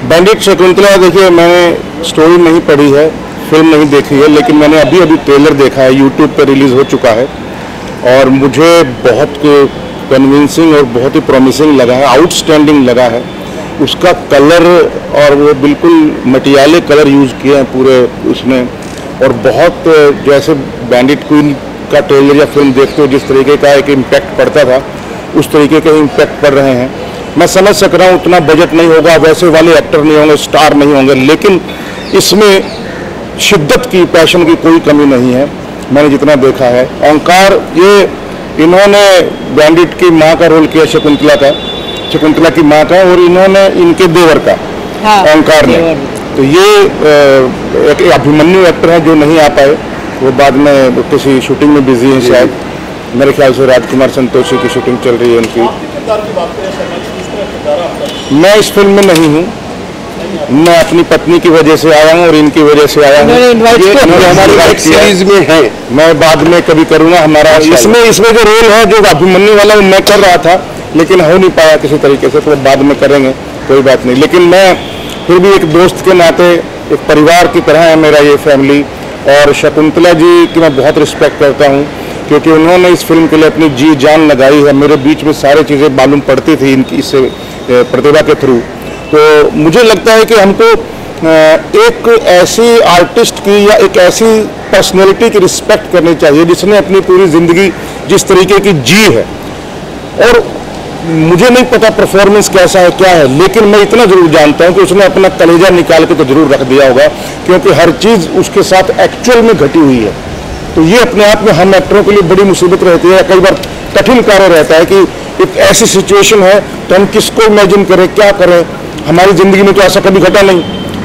Bandit Shakuntala, देखिए मैंने story नहीं पढ़ी है, फिल्म नहीं देखी है, लेकिन मैंने अभी ट्रेलर देखा है, यूट्यूब पर रिलीज़ हो चुका है और मुझे बहुत कन्विंसिंग और बहुत ही प्रॉमिसिंग लगा है, आउटस्टैंडिंग लगा है। उसका कलर और वो बिल्कुल मटियाले कलर यूज़ किए हैं पूरे उसमें, और बहुत जैसे बैंडिट क्वीन का ट्रेलर या फिल्म देखते हो जिस तरीके का एक इम्पैक्ट पड़ता था, उस तरीके के इम्पैक्ट पड़ रहे हैं। मैं समझ सक रहा हूँ उतना बजट नहीं होगा, वैसे वाले एक्टर नहीं होंगे, स्टार नहीं होंगे, लेकिन इसमें शिद्दत की, पैशन की कोई कमी नहीं है। मैंने जितना देखा है, ओंकार ये इन्होंने बैंडिट की माँ का रोल किया, शकुंतला की माँ का, और इन्होंने इनके देवर का, ओंकार ने। तो ये एक अभिमन्यु एक्टर है जो नहीं आ पाए, वो बाद में किसी शूटिंग में बिजी हैं शायद। मेरे ख्याल से राजकुमार संतोषी की शूटिंग चल रही है उनकी। मैं इस फिल्म में नहीं हूँ, मैं अपनी पत्नी की वजह से आया हूँ और इनकी वजह से आया हूँ। हमारी वेब सीरीज में है, मैं बाद में कभी करूँगा। हमारा इसमें जो रोल है जो अभिमन्यु वाला, वो मैं कर रहा था लेकिन हो नहीं पाया किसी तरीके से, तो बाद में करेंगे, कोई बात नहीं। लेकिन मैं फिर भी एक दोस्त के नाते, एक परिवार की तरह है मेरा ये फैमिली, और शकुंतला जी की मैं बहुत रिस्पेक्ट करता हूँ क्योंकि उन्होंने इस फिल्म के लिए अपनी जी जान लगाई है। मेरे बीच में सारी चीज़ें मालूम पड़ती थी इनकी इस प्रतिभा के थ्रू। तो मुझे लगता है कि हमको एक ऐसी आर्टिस्ट की या एक ऐसी पर्सनैलिटी की रिस्पेक्ट करनी चाहिए जिसने अपनी पूरी ज़िंदगी जिस तरीके की जी है। और मुझे नहीं पता परफॉर्मेंस कैसा है, क्या है, लेकिन मैं इतना जरूर जानता हूं कि उसने अपना कलेजा निकाल के तो जरूर रख दिया होगा, क्योंकि हर चीज़ उसके साथ एक्चुअल में घटी हुई है। तो ये अपने आप में हम एक्टरों के लिए बड़ी मुसीबत रहती है, कई बार कठिन कार्य रहता है कि एक ऐसी सिचुएशन है तो हम किसको इमेजिन करें, क्या करें। हमारी ज़िंदगी में तो ऐसा कभी घटा नहीं।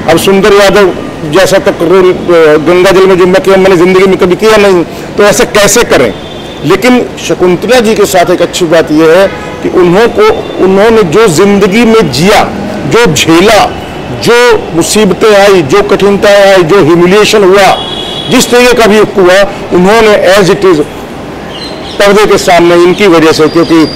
अब सुंदर यादव जैसा तक रोल गंगा जल में जो मैं किया, मैंने ज़िंदगी में कभी किया नहीं, तो ऐसे कैसे करें। लेकिन शकुंतला जी के साथ एक अच्छी बात यह है कि उन्होंने जो जिंदगी में जिया, जो झेला, जो मुसीबतें आई, जो कठिनताएं आई, जो ह्यूमिलिएशन हुआ, जिस तरीके का भी हुआ, उन्होंने एज इट इज पर्दे के सामने इनकी वजह से, क्योंकि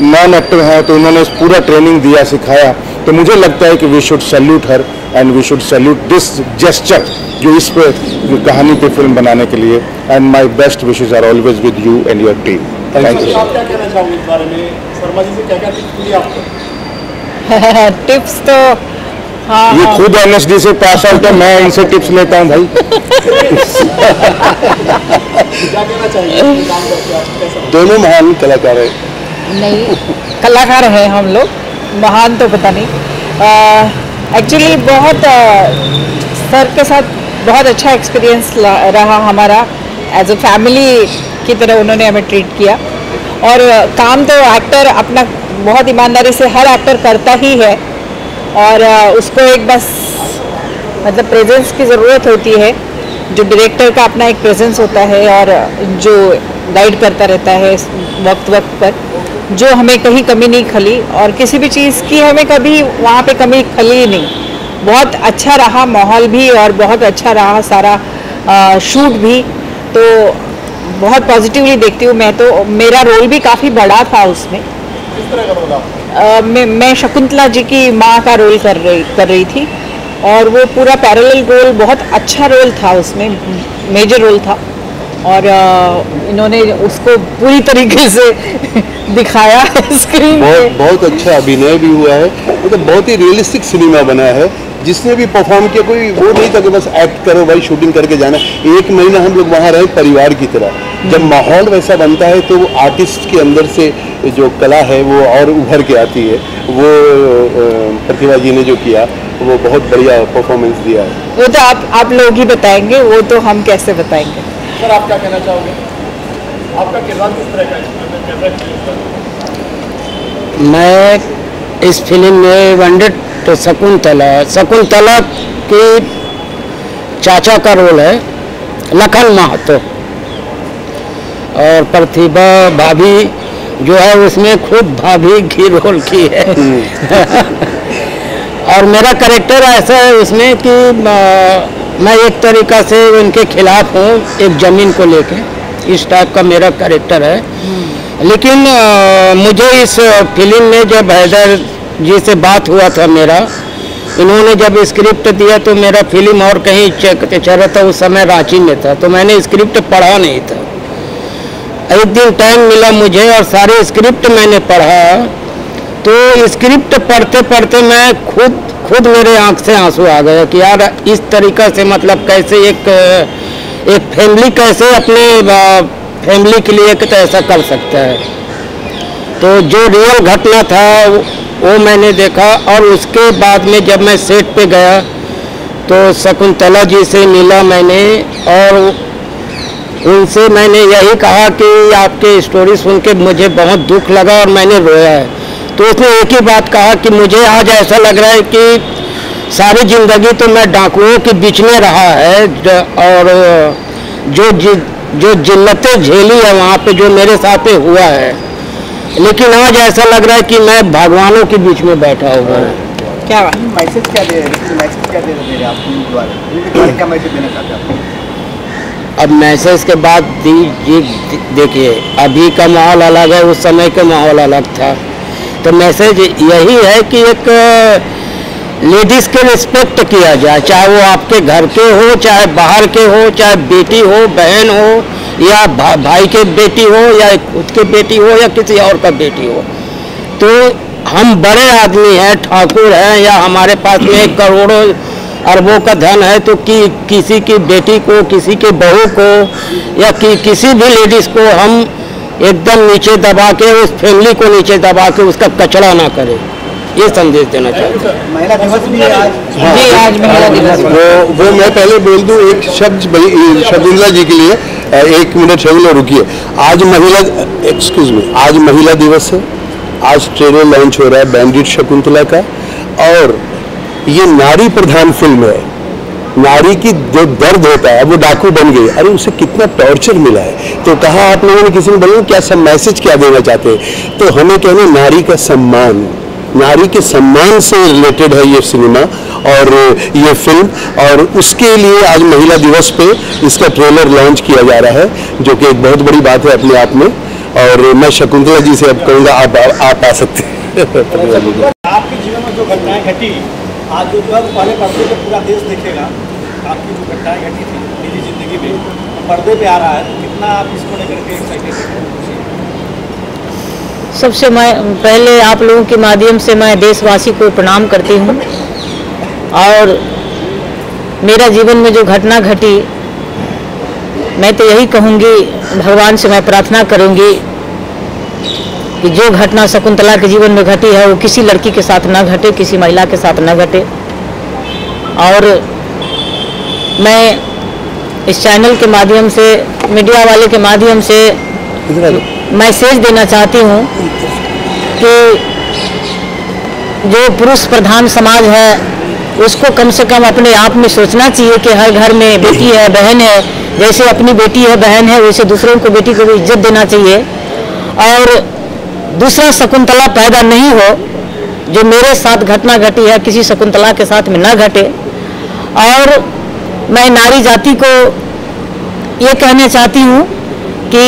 नॉन एक्टर हैं तो उन्होंने पूरा ट्रेनिंग दिया, सिखाया। तो मुझे लगता है कि we should salute her and we should salute this gesture जो इस पे कहानी पे फिल्म बनाने के लिए। And my best wishes are always with you and your team. Thank you. आप क्या कहना चाहोगे इस बारे में? शर्मा जी से क्या टिप्स मिली आपको? टिप्स तो हाँ, ये खुद एनएसडी से पास आउट है, मैं इनसे टिप्स लेता हूँ भाई। क्या कहना चाहिए काम करके आप कैसा? दोनों महान कलाकार है। नहीं, कलाकार हैं हम लोग, महान तो पता नहीं। एक्चुअली बहुत सर के साथ बहुत अच्छा एक्सपीरियंस रहा हमारा। एज अ फैमिली की तरह उन्होंने हमें ट्रीट किया, और काम तो एक्टर अपना बहुत ईमानदारी से हर एक्टर करता ही है, और उसको एक बस मतलब प्रेजेंस की ज़रूरत होती है। जो डायरेक्टर का अपना एक प्रेजेंस होता है और जो गाइड करता रहता है वक्त वक्त पर, जो हमें कहीं कमी नहीं खली, और किसी भी चीज़ की हमें कभी वहाँ पे कमी खली ही नहीं। बहुत अच्छा रहा माहौल भी, और बहुत अच्छा रहा सारा शूट भी। तो बहुत पॉजिटिवली देखती हूँ मैं। तो मेरा रोल भी काफ़ी बड़ा था उसमें। किस तरह का रोल? मैं शकुंतला जी की माँ का रोल कर रही थी, और वो पूरा पैरेलल रोल, बहुत अच्छा रोल था उसमें, मेजर रोल था, और इन्होंने उसको पूरी तरीके से दिखाया स्क्रीन पे। बहुत अच्छा अभिनय भी हुआ है, मतलब बहुत ही रियलिस्टिक सिनेमा बना है। जिसने भी परफॉर्म किया, कोई वो नहीं था कि बस एक्ट करो भाई, शूटिंग करके जाना। एक महीना हम लोग वहाँ रहे परिवार की तरह। जब माहौल वैसा बनता है तो वो आर्टिस्ट के अंदर से जो कला है वो और उभर के आती है। वो प्रतिभा जी ने जो किया वो बहुत बढ़िया परफॉर्मेंस दिया है। वो तो आप लोग ही बताएंगे, वो तो हम कैसे बताएंगे। सर आप क्या कहना चाहोगे? आपका किरदार किस तरह का है? मैं इस फिल्म में बैंडिट शकुंतला के चाचा का रोल है, लखन महतो, और प्रतिभा भाभी जो है उसमें खूब भाभी की रोल की है। और मेरा कैरेक्टर ऐसा है उसमें कि मैं एक तरीक़ा से उनके खिलाफ हूँ, एक ज़मीन को लेके, इस टाइप का मेरा कैरेक्टर है। लेकिन मुझे इस फिल्म में जब हैदर जी से बात हुआ था मेरा, इन्होंने जब स्क्रिप्ट दिया तो मेरा फिल्म और कहीं चल रहा था, उस समय रांची में था, तो मैंने स्क्रिप्ट पढ़ा नहीं था। एक दिन टाइम मिला मुझे और सारे स्क्रिप्ट मैंने पढ़ा, तो स्क्रिप्ट पढ़ते पढ़ते मैं खुद मेरे आंख से आंसू आ गए कि यार इस तरीक़ा से मतलब कैसे एक फैमिली कैसे अपने फैमिली के लिए तो ऐसा कर सकता है। तो जो रियल घटना था वो मैंने देखा। और उसके बाद में जब मैं सेट पे गया तो शकुंतला जी से मिला मैंने, और उनसे मैंने यही कहा कि आपके स्टोरी सुन के मुझे बहुत दुख लगा और मैंने रोया है। तो उसने एक ही बात कहा कि मुझे आज ऐसा लग रहा है कि सारी ज़िंदगी तो मैं डाकुओं के बीच में रहा है, और जो जिल्लतें झेली है वहाँ पे जो मेरे साथ हुआ है, लेकिन आज ऐसा लग रहा है कि मैं भगवानों के बीच में बैठा हुआ हूँ। क्या मैसेज क्या दे रहे आप, क्या मैसेज देना चाहते हैं? अब मैसेज के बाद देखिए अभी का माहौल अलग है, उस समय का माहौल अलग था। तो मैसेज यही है कि एक लेडीज़ के रिस्पेक्ट किया जाए, चाहे वो आपके घर के हो, चाहे बाहर के हो, चाहे बेटी हो, बहन हो, या भाई के बेटी हो, या खुद के बेटी हो, या किसी और का बेटी हो। तो हम बड़े आदमी हैं, ठाकुर हैं, या हमारे पास में करोड़ों अरबों का धन है, तो किसी की बेटी को, किसी के बहू को, या किसी भी लेडीज़ को हम एकदम नीचे दबा के, उस फैमिली को नीचे दबा के उसका कचरा ना करें, ये संदेश देना चाहते हैं। महिला दिवस भी आज। जी आज महिला दिवस। वो मैं पहले बोल दूं एक शब्द शकुंतला जी के लिए, 1 मिनट शकुंतला रुकिए। आज महिला दिवस है। आज ट्रेलर लॉन्च हो रहा है बैंडिट शकुंतला का, और ये नारी प्रधान फिल्म है। नारी की जो दर्द होता है, वो डाकू बन गई, अरे उसे कितना टॉर्चर मिला है। तो कहा आप लोगों ने, किसी ने बोला क्या सब मैसेज क्या देना चाहते हैं, तो हमें कहना नारी का सम्मान, नारी के सम्मान से रिलेटेड है ये सिनेमा और ये फिल्म, और उसके लिए आज महिला दिवस पे इसका ट्रेलर लॉन्च किया जा रहा है, जो कि एक बहुत बड़ी बात है अपने आप में। और मैं शकुंतला जी से अब कहूँगा आप आ सकते हैं। आपके जीवन में जो घटनाएं घटी, आज जो है पहले पर्दे पे पूरा देश देखेगा। आपकी जो घटनाएं घटी थी निजी जिंदगी में, पर्दे पे आ रहा है, तो कितना आप इसको लेकर के एक्साइटेड हैं? सबसे पहले आप लोगों के माध्यम से मैं देशवासी को प्रणाम करती हूँ, और मेरा जीवन में जो घटना घटी, मैं तो यही कहूँगी, भगवान से मैं प्रार्थना करूँगी कि जो घटना शकुंतला के जीवन में घटी है वो किसी लड़की के साथ ना घटे, किसी महिला के साथ ना घटे। और मैं इस चैनल के माध्यम से, मीडिया वाले के माध्यम से मैसेज देना चाहती हूँ कि जो पुरुष प्रधान समाज है उसको कम से कम अपने आप में सोचना चाहिए कि हर घर में बेटी है, बहन है, जैसे अपनी बेटी है, बहन है, वैसे दूसरों को बेटी को भी इज्जत देना चाहिए। और दूसरा शकुंतला पैदा नहीं हो, जो मेरे साथ घटना घटी है किसी शकुंतला के साथ में न घटे। और मैं नारी जाति को ये कहना चाहती हूँ कि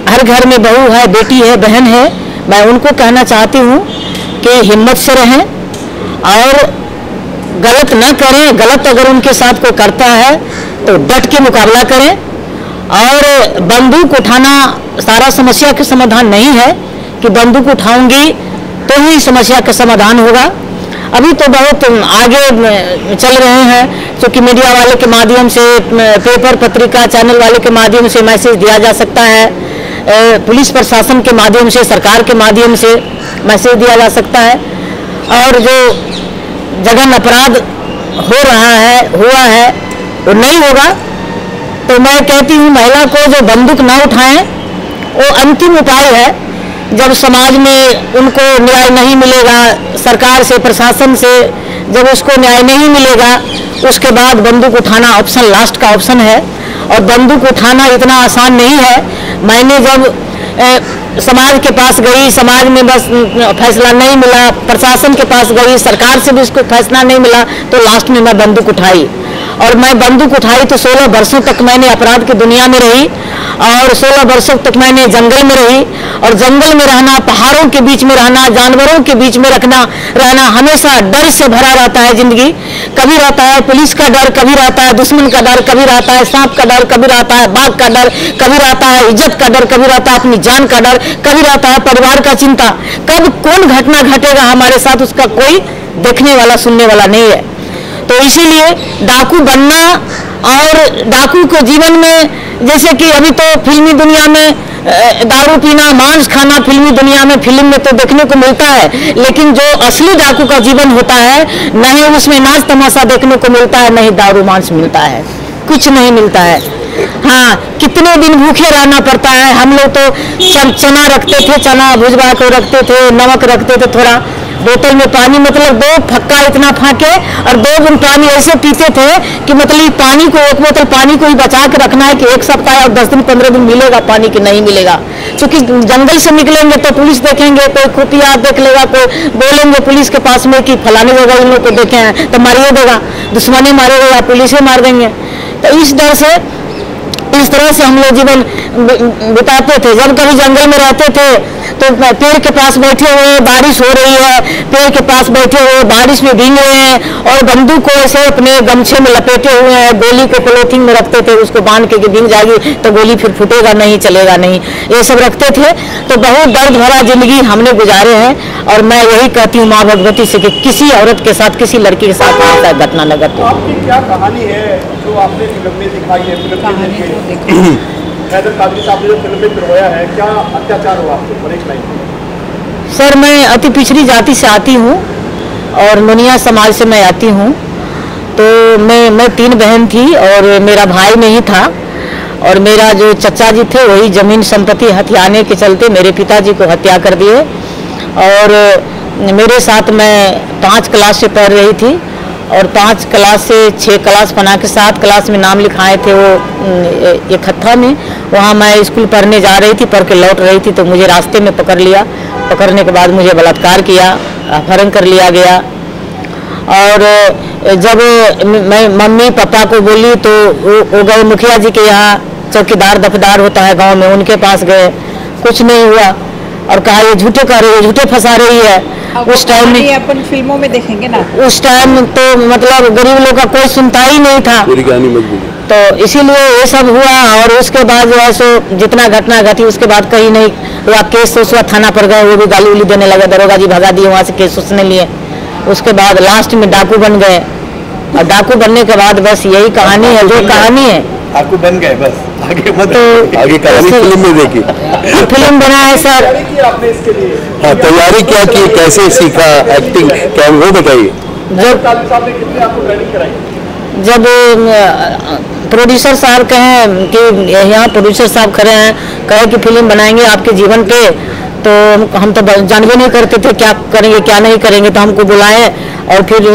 हर घर में बहू है, बेटी है, बहन है, मैं उनको कहना चाहती हूँ कि हिम्मत से रहें और गलत ना करें। गलत अगर उनके साथ कोई करता है तो डट के मुकाबला करें। और बंदूक उठाना सारा समस्या का समाधान नहीं है कि बंदूक उठाऊंगी तो ही समस्या का समाधान होगा। अभी तो बहुत आगे चल रहे हैं, क्योंकि मीडिया वाले के माध्यम से, पेपर पत्रिका चैनल वाले के माध्यम से मैसेज दिया जा सकता है, पुलिस प्रशासन के माध्यम से, सरकार के माध्यम से मैसेज दिया जा सकता है। और जो जघन अपराध हो रहा है, हुआ है, वो नहीं होगा। तो मैं कहती हूँ महिला को जो बंदूक ना उठाएं, वो अंतिम उपाय है। जब समाज में उनको न्याय नहीं मिलेगा, सरकार से, प्रशासन से जब उसको न्याय नहीं मिलेगा, उसके बाद बंदूक उठाना ऑप्शन, लास्ट का ऑप्शन है। और बंदूक उठाना इतना आसान नहीं है। मैंने जब समाज के पास गई, समाज में बस फैसला नहीं मिला, प्रशासन के पास गई, सरकार से भी उसको फैसला नहीं मिला, तो लास्ट में मैं बंदूक उठाई। और मैं बंदूक उठाई तो 16 वर्षों तक मैंने अपराध की दुनिया में रही और 16 वर्षों तक मैंने जंगल में रही और जंगल में रहना, पहाड़ों के बीच में रहना, जानवरों के बीच में रहना हमेशा डर से भरा रहता है जिंदगी। कभी रहता है पुलिस का डर, कभी रहता है दुश्मन का डर, कभी रहता है सांप का डर, कभी रहता है बाघ का डर, कभी रहता है इज्जत का डर, कभी रहता है अपनी जान का डर, कभी रहता है परिवार का चिंता। कब कौन घटना घटेगा हमारे साथ उसका कोई देखने वाला सुनने वाला नहीं है। तो इसीलिए डाकू बनना और डाकू को जीवन में, जैसे कि अभी तो फिल्मी दुनिया में दारू पीना, मांस खाना फिल्मी दुनिया में फिल्म में तो देखने को मिलता है, लेकिन जो असली डाकू का जीवन होता है नहीं उसमें नाच तमाशा देखने को मिलता है, नहीं दारू मांस मिलता है, कुछ नहीं मिलता है। हाँ, कितने दिन भूखे रहना पड़ता है। हम लोग तो चना रखते थे, चना भुजवा को रखते थे, नमक रखते थे, थोड़ा बोतल में पानी, मतलब 2 फक्का इतना फाके और 2 बूंद पानी ऐसे पीते थे कि मतलब पानी को, 1 बोतल पानी को ही बचा के रखना है कि 1 सप्ताह और 10 दिन 15 दिन मिलेगा पानी कि नहीं मिलेगा। क्योंकि जंगल से निकलेंगे तो पुलिस देखेंगे, कोई खुफिया देख लेगा, कोई बोलेंगे पुलिस के पास में कि फलाने जगह इन लोग को देखे हैं तो मारिए देगा, दुश्मनी मारेगा, पुलिस मार देंगे। तो इस डर से, इस तरह से हम लोग जीवन बिताते थे। जब कभी जंगल में रहते थे तो पेड़ के पास बैठे हुए, बारिश हो रही है, पेड़ के पास बैठे हुए बारिश में भीग रहे हैं और बंदूक को ऐसे अपने गमछे में लपेटे हुए हैं, गोली को पॉलीथिन में रखते थे, उसको बांध के भीग जाएगी तो गोली फिर फूटेगा नहीं, चलेगा नहीं, ये सब रखते थे। तो बहुत दर्द भरा जिंदगी हमने गुजारे हैं और मैं यही कहती हूँ माँ भगवती से कि किसी औरत के साथ, किसी लड़की के साथ ऐसा घटना न घटे। आपकी क्या कहानी है जो आपने फिल्म में दिखाई है? हैदर कादरी साहब ने जो फिल्म में करवाया है, क्या अत्याचार हुआ आपको? सर, मैं अति पिछड़ी जाति से आती हूँ और मुनिया समाज से मैं आती हूँ। तो मैं 3 बहन थी और मेरा भाई नहीं था और मेरा जो चचा जी थे वही जमीन संपत्ति हथियाने के चलते मेरे पिताजी को हत्या कर दिए। और मेरे साथ मैं 5 क्लास से पढ़ रही थी और 5 क्लास से 6 क्लास बना के 7 क्लास में नाम लिखाए थे वो इकट्ठा में। वहाँ मैं स्कूल पढ़ने जा रही थी, पढ़ के लौट रही थी तो मुझे रास्ते में पकड़ लिया। पकड़ने के बाद मुझे बलात्कार किया, अपहरण कर लिया गया। और जब मैं मम्मी पापा को बोली तो वो गए मुखिया जी के यहाँ, चौकीदार दफदार होता है गांव में, उनके पास गए, कुछ नहीं हुआ और कहा ये झूठे कह रही है, झूठे फंसा रही है। उस टाइम में अपन फिल्मों में देखेंगे ना, उस टाइम तो मतलब गरीब लोग का कोई सुनता ही नहीं था, तो इसीलिए ये सब हुआ। और उसके बाद जो है सो जितना घटना घटी उसके बाद कहीं नहीं हुआ। केस हुआ, थाना पर गए, वो भी गाली उली देने लगे, दरोगा जी भगा दिए वहाँ से, केस उसने लिए। उसके बाद लास्ट में डाकू बन गए और डाकू बनने के बाद बस यही कहानी है, जो कहानी है डाकू बन गए, बस आगे मत। तो आगे कहानी फिल्म में देखी, फिल्म बना है सर। आपने इसके लिए तैयारी क्या की, कैसे सीखा एक्टिंग, क्या वो बताइए। जब प्रोड्यूसर साहब कहें कि यहाँ प्रोड्यूसर साहब खड़े हैं, कहे कि फिल्म बनाएंगे आपके जीवन पे, तो हम तो जानबे नहीं करते थे क्या करेंगे क्या नहीं करेंगे। तो हमको बुलाए और फिर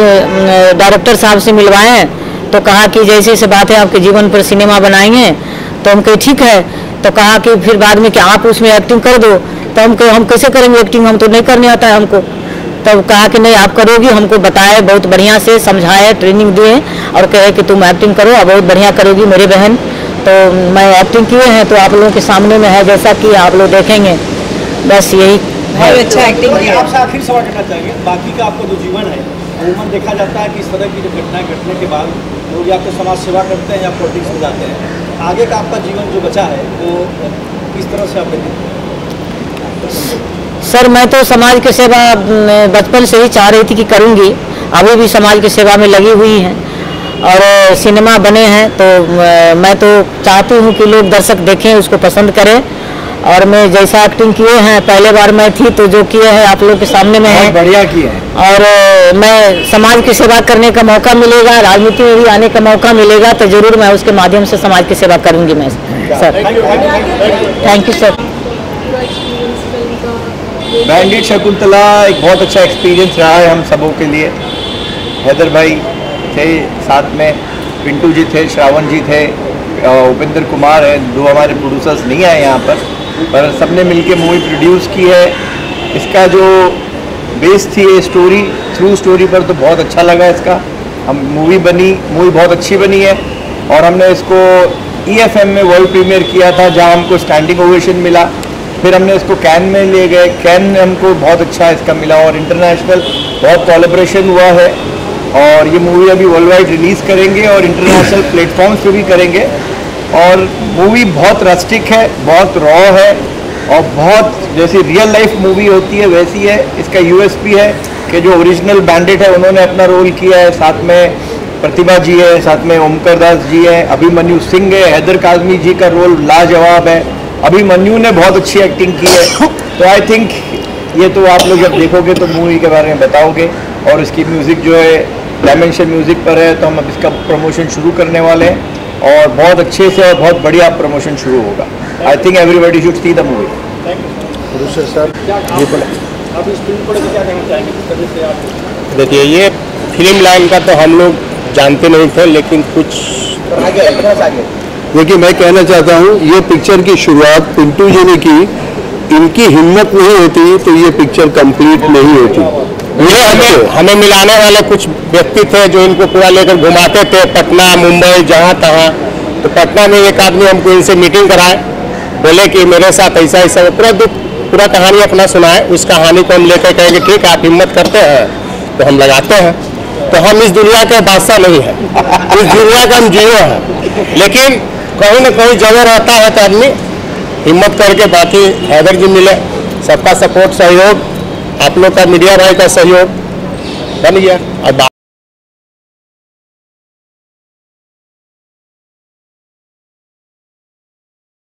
डायरेक्टर साहब से मिलवाएं तो कहा कि जैसे ऐसे बात है आपके जीवन पर सिनेमा बनाएंगे। तो हम कहे ठीक है। तो कहा कि फिर बाद में कि आप उसमें एक्टिंग कर दो। तो हम कहे हम कैसे करेंगे एक्टिंग, हम तो नहीं करने आता है हमको। तब कहा कि नहीं आप करोगी, हमको बताए, बहुत बढ़िया से समझाए, ट्रेनिंग दिए और कहे कि तुम एक्टिंग करो और बहुत बढ़िया करोगी मेरी बहन। तो मैं एक्टिंग किए हैं तो आप लोगों के सामने में है, जैसा कि आप लोग देखेंगे। बस यही बहुत अच्छा एक्टिंग किया। आपसे आखिर सवाल करना चाहिए, बाकी का आपका जो जीवन है अमूमन देखा जाता है कि इस तरह की जो घटनाएं घटने के बाद लोग या तो समाज सेवा करते हैं या पॉलिटिक्स में जाते हैं। आगे का आपका जीवन जो बचा है वो किस तरह से आप देखते हैं? सर, मैं तो समाज की सेवा बचपन से ही चाह रही थी कि करूँगी, अभी भी समाज की सेवा में लगी हुई हैं और सिनेमा बने हैं। तो मैं तो चाहती हूँ कि लोग दर्शक देखें, उसको पसंद करें। और मैं जैसा एक्टिंग किए हैं, पहले बार मैं थी तो जो किए हैं आप लोग के सामने में है, बढ़िया किए हैं। और मैं समाज की सेवा करने का मौका मिलेगा, राजनीति में भी आने का मौका मिलेगा तो जरूर मैं उसके माध्यम से समाज की सेवा करूँगी मैं sir. Thank you sir. Bandit Shakuntala एक बहुत अच्छा एक्सपीरियंस रहा है हम सबों के लिए। हैदर भाई थे साथ में, पिंटू जी थे, श्रावण जी थे, उपेंद्र कुमार है, 2 हमारे प्रोड्यूसर्स नहीं आए यहाँ पर सबने मिलके मूवी प्रोड्यूस की है। इसका जो बेस थी स्टोरी, थ्रू स्टोरी पर तो बहुत अच्छा लगा इसका। हम मूवी बहुत अच्छी बनी है और हमने इसको EFM में वर्ल्ड प्रीमियर किया था जहां हमको स्टैंडिंग ओवेशन मिला। फिर हमने इसको कैन में ले गए, कैन में हमको बहुत अच्छा इसका मिला और इंटरनेशनल बहुत कोलैबोरेशन हुआ है और ये मूवी अभी वर्ल्ड वाइड रिलीज़ करेंगे और इंटरनेशनल प्लेटफॉर्म्स पे भी करेंगे। और मूवी बहुत रस्टिक है, बहुत रॉ है और बहुत जैसी रियल लाइफ मूवी होती है वैसी है। इसका USP है कि जो ओरिजिनल बैंडिट है उन्होंने अपना रोल किया है, साथ में प्रतिभा जी है, साथ में ओमकर दास जी है, अभिमन्यु सिंह है, हैदर काजमी जी का रोल लाजवाब है, अभिमन्यु ने बहुत अच्छी एक्टिंग की है। तो आई थिंक ये तो आप लोग जब देखोगे तो मूवी के बारे में बताओगे। और इसकी म्यूज़िक जो है डायमेंशन म्यूज़िक पर है, तो हम अब इसका प्रमोशन शुरू करने वाले हैं और बहुत अच्छे से और बहुत बढ़िया प्रमोशन शुरू होगा। I think everybody should see the movie. देखिए, ये फिल्म लाइन का तो हम लोग जानते नहीं थे, लेकिन कुछ देखिए मैं कहना चाहता हूँ ये पिक्चर की शुरुआत पिंटू जी ने की। इनकी हिम्मत नहीं होती तो ये पिक्चर कंप्लीट नहीं होती। ये हमें मिलाने वाले कुछ व्यक्ति थे जो इनको पूरा लेकर घुमाते थे, पटना मुंबई जहाँ तहाँ। तो पटना में एक आदमी हमको इनसे मीटिंग कराए, बोले कि मेरे साथ ऐसा ऐसा पूरा कहानी अपना सुनाए। उस कहानी को हम लेकर कहेंगे ठीक है, आप हिम्मत करते हैं तो हम लगाते हैं। तो हम इस दुनिया के बादशाह नहीं है, इस दुनिया का हम जियो हैं, लेकिन कहीं ना कहीं जगह रहता है तो आदमी हिम्मत करके। बाकी हैदर जी मिले, सबका सपोर्ट सहयोग, आप लोग का मीडिया भाई का सहयोग बन गया। अब